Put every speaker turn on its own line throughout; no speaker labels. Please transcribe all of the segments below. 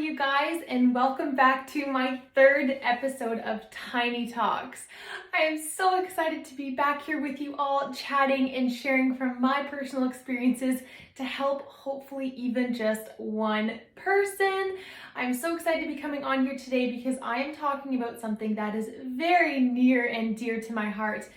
you guys, and welcome back to my third episode of Tiny Talks. I am so excited to be back here with you all, chatting and sharing from my personal experiences to help hopefully even just one person. I'm so excited to be coming on here today because I am talking about something that is very near and dear to my heart,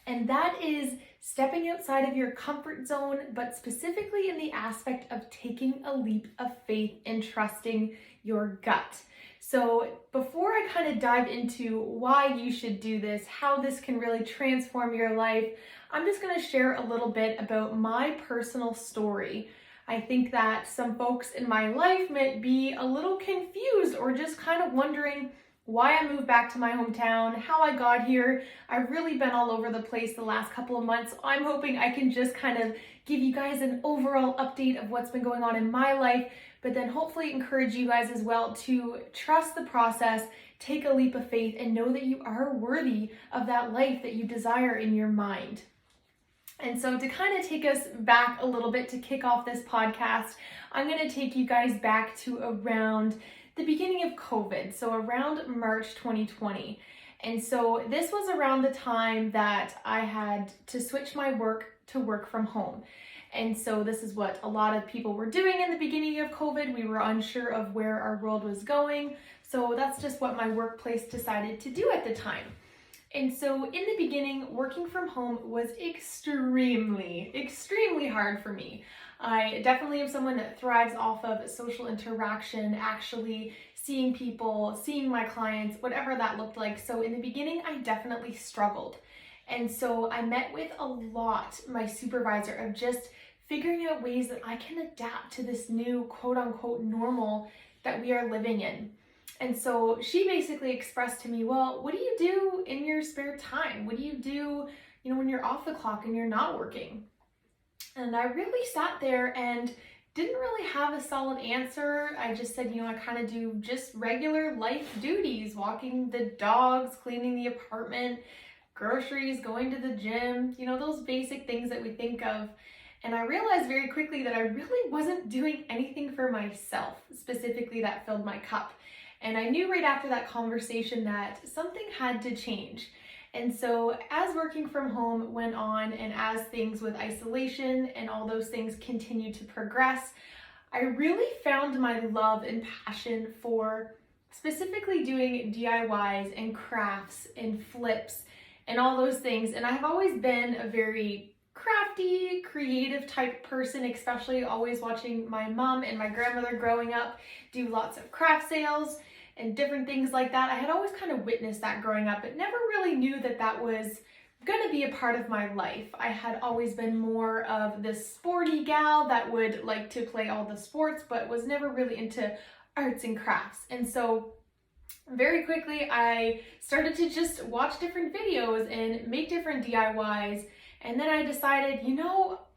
and that is stepping outside of your comfort zone, but specifically in the aspect of taking a leap of faith and trusting your gut. So before I kind of dive into why you should do this, how this can really transform your life, I'm just going to share a little bit about my personal story. I think that some folks in my life might be a little confused or just kind of wondering why I moved back to my hometown, how I got here. I've really been all over the place the last couple of months. I'm hoping I can just kind of give you guys an overall update of what's been going on in my life, but then hopefully encourage you guys as well to trust the process, take a leap of faith, and know that you are worthy of that life that you desire in your mind. And so to kind of take us back a little bit to kick off this podcast, I'm going to take you guys back to around the beginning of COVID, so around March 2020. And so this was around the time that I had to switch my work to work from home. And so this is what a lot of people were doing in the beginning of COVID. We were unsure of where our world was going. So that's just what my workplace decided to do at the time. And so in the beginning, working from home was extremely hard for me. I definitely am someone that thrives off of social interaction, actually seeing people, seeing my clients, whatever that looked like. So in the beginning, I definitely struggled. And so I met with a lot, my supervisor, of just figuring out ways that I can adapt to this new quote unquote normal that we are living in. And so she basically expressed to me, well, what do you do in your spare time? What do you do, when you're off the clock and you're not working? And I really sat there and didn't really have a solid answer. I just said, I kind of do just regular life duties, walking the dogs, cleaning the apartment, groceries, going to the gym, those basic things that we think of. And I realized very quickly that I really wasn't doing anything for myself, specifically that filled my cup. And I knew right after that conversation that something had to change. And so as working from home went on and as things with isolation and all those things continued to progress, I really found my love and passion for specifically doing DIYs and crafts and flips and all those things. And I've always been a very crafty, creative type person, especially always watching my mom and my grandmother growing up do lots of craft sales and different things like that. I had always kind of witnessed that growing up, but never really knew that that was going to be a part of my life. I had always been more of this sporty gal that would like to play all the sports, but was never really into arts and crafts. And so very quickly, I started to just watch different videos and make different DIYs. And then I decided,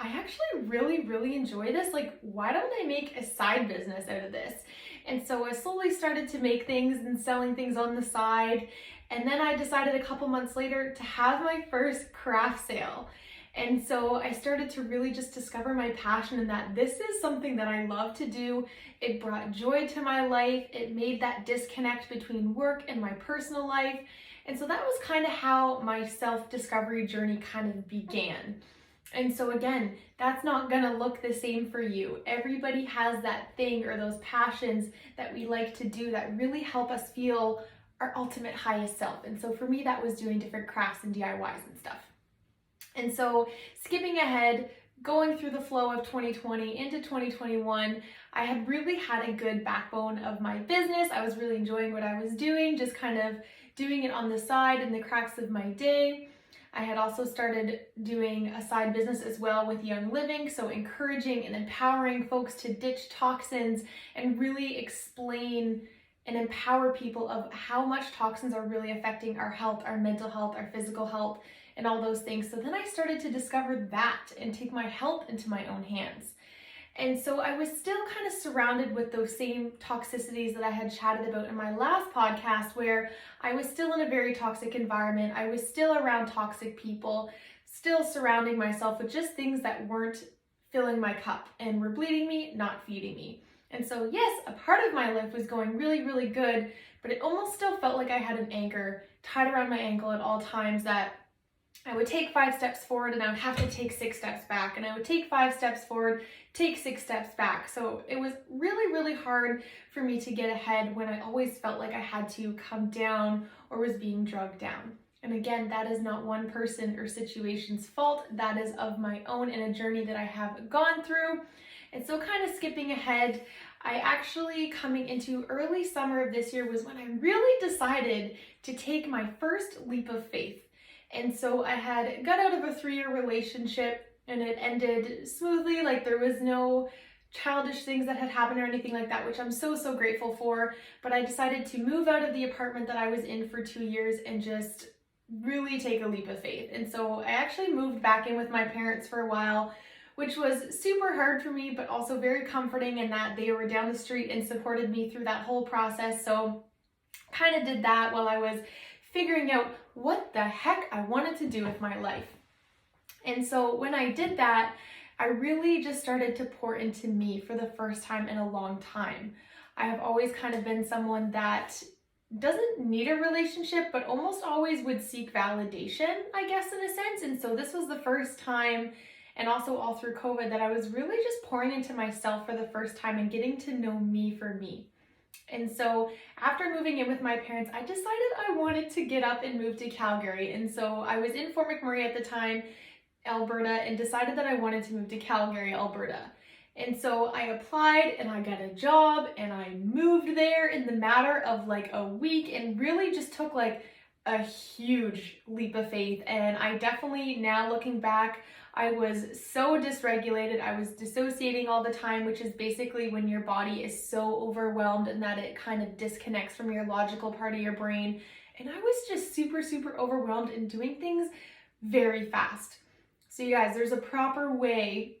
I actually really enjoy this. Like, why don't I make a side business out of this? And so I slowly started to make things and selling things on the side. And then I decided a couple months later to have my first craft sale. And so I started to really just discover my passion in that this is something that I love to do. It brought joy to my life. It made that disconnect between work and my personal life. And so that was kind of how my self-discovery journey kind of began. And so again, that's not gonna look the same for you. Everybody has that thing or those passions that we like to do that really help us feel our ultimate highest self. And so for me, that was doing different crafts and DIYs and stuff. And so skipping ahead, going through the flow of 2020 into 2021, I had really had a good backbone of my business. I was really enjoying what I was doing, just kind of doing it on the side in the cracks of my day. I had also started doing a side business as well with Young Living, so encouraging and empowering folks to ditch toxins and really explain and empower people of how much toxins are really affecting our health, our mental health, our physical health, and all those things. So then I started to discover that and take my health into my own hands. And so I was still kind of surrounded with those same toxicities that I had chatted about in my last podcast, where I was still in a very toxic environment. I was still around toxic people, still surrounding myself with just things that weren't filling my cup and were bleeding me, not feeding me. And so yes, a part of my life was going really, really good, but it almost still felt like I had an anchor tied around my ankle at all times, that I would take 5 steps forward and I would have to take 6 steps back, and I would take 5 steps forward, take 6 steps back. So it was really, really hard for me to get ahead when I always felt like I had to come down or was being drugged down. And again, that is not one person or situation's fault. That is of my own and a journey that I have gone through. And so kind of skipping ahead, I actually, coming into early summer of this year, was when I really decided to take my first leap of faith. And so I had got out of a 3-year relationship and it ended smoothly. Like, there was no childish things that had happened or anything like that, which I'm so, so grateful for. But I decided to move out of the apartment that I was in for 2 years and just really take a leap of faith. And so I actually moved back in with my parents for a while, which was super hard for me, but also very comforting in that they were down the street and supported me through that whole process. So kind of did that while I was figuring out what the heck I wanted to do with my life. And so when I did that, I really just started to pour into me for the first time in a long time. I have always kind of been someone that doesn't need a relationship, but almost always would seek validation, I guess, in a sense. And so this was the first time, and also all through COVID, that I was really just pouring into myself for the first time and getting to know me for me. And so after moving in with my parents, I decided I wanted to get up and move to Calgary. And so I was in Fort McMurray at the time, Alberta, and decided that I wanted to move to Calgary, Alberta. And so I applied and I got a job and I moved there in the matter of like a week, and really just took like a huge leap of faith. And I definitely, now looking back, I was so dysregulated. I was dissociating all the time, which is basically when your body is so overwhelmed and that it kind of disconnects from your logical part of your brain. And I was just super, super overwhelmed and doing things very fast. So you guys, there's a proper way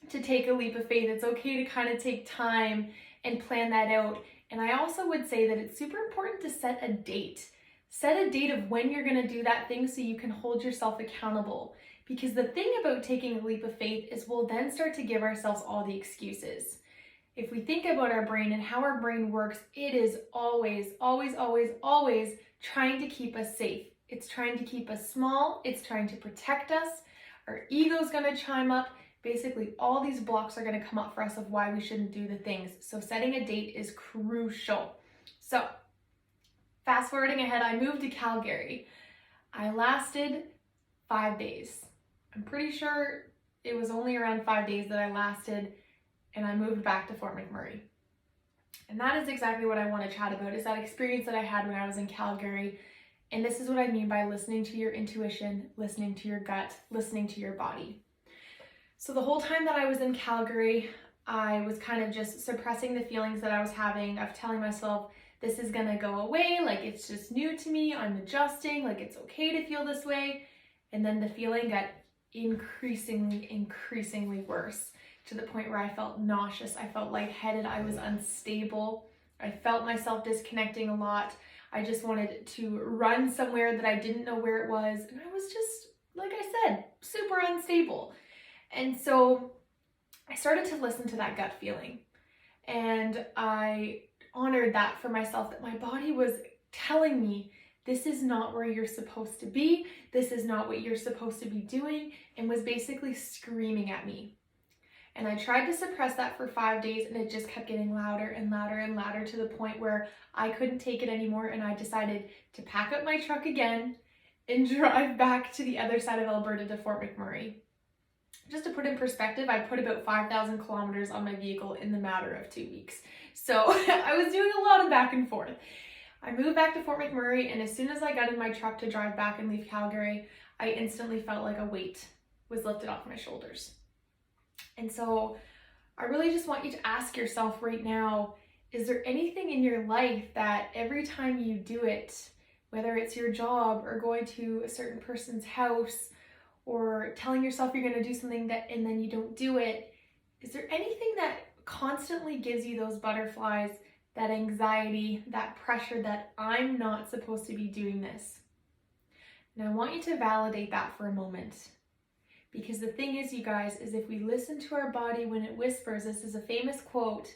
to take a leap of faith. It's okay to kind of take time and plan that out. And I also would say that it's super important to set a date. Set a date of when you're going to do that thing so you can hold yourself accountable. Because the thing about taking a leap of faith is we'll then start to give ourselves all the excuses. If we think about our brain and how our brain works, it is always, always, always, always trying to keep us safe. It's trying to keep us small. It's trying to protect us. Our ego's going to chime up. Basically, all these blocks are going to come up for us of why we shouldn't do the things. So setting a date is crucial. So fast forwarding ahead, I moved to Calgary. I lasted 5 days. I'm pretty sure it was only around 5 days that I lasted, and I moved back to Fort McMurray. And that is exactly what I want to chat about, is that experience that I had when I was in Calgary. And this is what I mean by listening to your intuition, listening to your gut, listening to your body. So the whole time that I was in Calgary, I was kind of just suppressing the feelings that I was having, of telling myself, this is gonna go away, like it's just new to me, I'm adjusting, like it's okay to feel this way. And then the feeling got increasingly worse, to the point where I felt nauseous, I felt lightheaded, I was unstable, I felt myself disconnecting a lot. I just wanted to run somewhere that I didn't know where it was, and I was just, like I said, super unstable. And so I started to listen to that gut feeling, and I honored that for myself, that my body was telling me, this is not where you're supposed to be, this is not what you're supposed to be doing, and was basically screaming at me. And I tried to suppress that for 5 days, and it just kept getting louder and louder and louder, to the point where I couldn't take it anymore, and I decided to pack up my truck again and drive back to the other side of Alberta to Fort McMurray. Just to put in perspective, I put about 5,000 kilometers on my vehicle in the matter of 2 weeks. So I was doing a lot of back and forth. I moved back to Fort McMurray, and as soon as I got in my truck to drive back and leave Calgary, I instantly felt like a weight was lifted off my shoulders. And so I really just want you to ask yourself right now, is there anything in your life that every time you do it, whether it's your job or going to a certain person's house, or telling yourself you're going to do something that and then you don't do it, is there anything that constantly gives you those butterflies, that anxiety, that pressure that I'm not supposed to be doing this? And I want you to validate that for a moment. Because the thing is, you guys, is if we listen to our body when it whispers, this is a famous quote,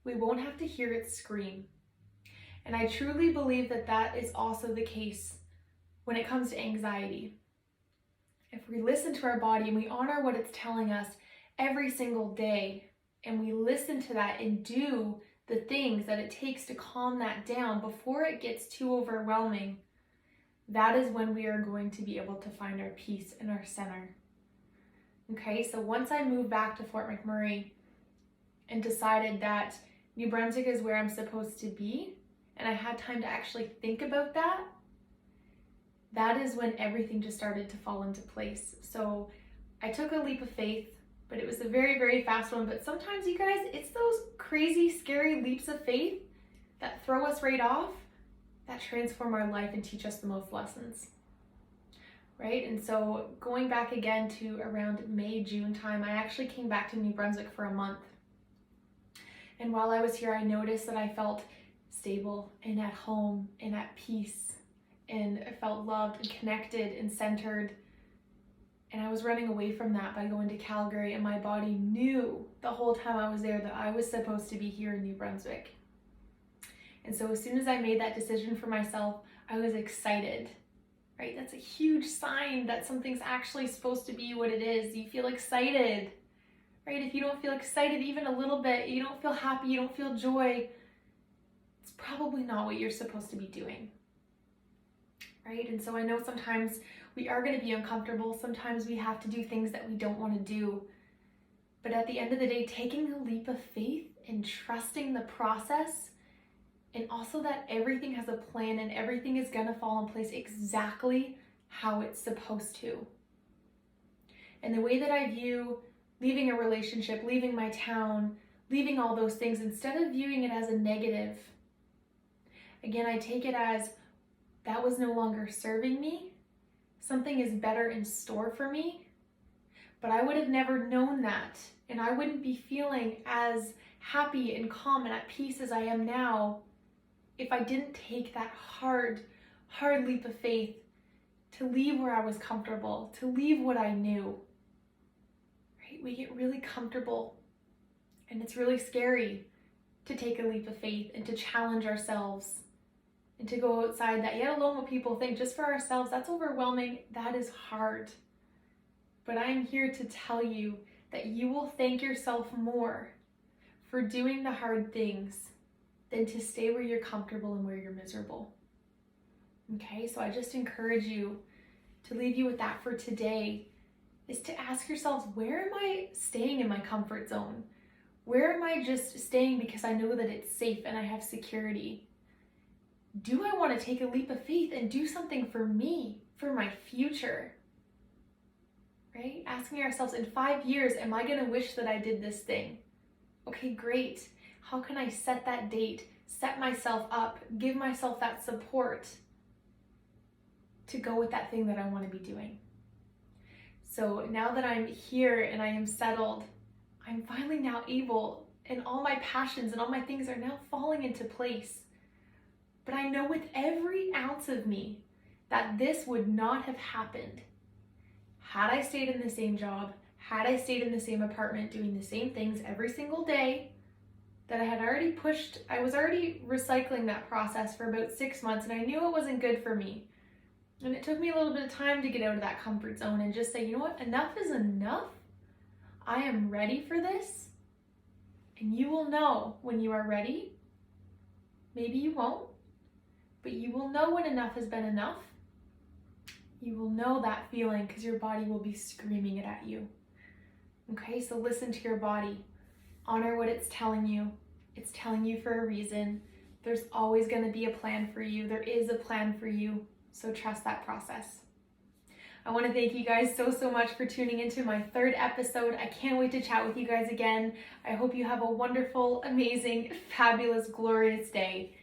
we won't have to hear it scream. And I truly believe that that is also the case when it comes to anxiety. If we listen to our body and we honor what it's telling us every single day, and we listen to that and do the things that it takes to calm that down before it gets too overwhelming, that is when we are going to be able to find our peace and our center. Okay, so once I moved back to Fort McMurray and decided that New Brunswick is where I'm supposed to be, and I had time to actually think about that, that is when everything just started to fall into place. So I took a leap of faith, but it was a very, very fast one. But sometimes, you guys, it's those crazy, scary leaps of faith that throw us right off, that transform our life and teach us the most lessons, right? And so going back again to around May, June time, I actually came back to New Brunswick for a month. And while I was here, I noticed that I felt stable and at home and at peace, and I felt loved and connected and centered. And I was running away from that by going to Calgary, and my body knew the whole time I was there that I was supposed to be here in New Brunswick. And so as soon as I made that decision for myself, I was excited, right? That's a huge sign that something's actually supposed to be what it is. You feel excited, right? If you don't feel excited even a little bit, you don't feel happy, you don't feel joy, it's probably not what you're supposed to be doing, right? And so I know sometimes we are going to be uncomfortable. Sometimes we have to do things that we don't want to do. But at the end of the day, taking a leap of faith and trusting the process, and also that everything has a plan and everything is going to fall in place exactly how it's supposed to. And the way that I view leaving a relationship, leaving my town, leaving all those things, instead of viewing it as a negative, again, I take it as that was no longer serving me. Something is better in store for me, but I would have never known that, and I wouldn't be feeling as happy and calm and at peace as I am now if I didn't take that hard leap of faith to leave where I was comfortable, to leave what I knew, right? We get really comfortable, and it's really scary to take a leap of faith and to challenge ourselves and to go outside that, yet alone what people think, just for ourselves, that's overwhelming, that is hard. But I'm here to tell you that you will thank yourself more for doing the hard things than to stay where you're comfortable and where you're miserable. Okay, so I just encourage you to leave you with that for today, is to ask yourselves, where am I staying in my comfort zone? Where am I just staying because I know that it's safe and I have security? Do I want to take a leap of faith and do something for me, for my future? Right? Asking ourselves, in 5 years, am I going to wish that I did this thing? Okay, great. How can I set that date, set myself up, give myself that support to go with that thing that I want to be doing? So now that I'm here and I am settled, I'm finally now able, and all my passions and all my things are now falling into place. But I know with every ounce of me that this would not have happened had I stayed in the same job, had I stayed in the same apartment doing the same things every single day that I had already pushed. I was already recycling that process for about 6 months, and I knew it wasn't good for me. And it took me a little bit of time to get out of that comfort zone and just say, you know what, enough is enough. I am ready for this. And you will know when you are ready. Maybe you won't. But you will know when enough has been enough. You will know that feeling because your body will be screaming it at you. Okay, so listen to your body. Honor what it's telling you. It's telling you for a reason. There's always going to be a plan for you. There is a plan for you. So trust that process. I want to thank you guys so much for tuning into my 3rd episode. I can't wait to chat with you guys again. I hope you have a wonderful, amazing, fabulous, glorious day.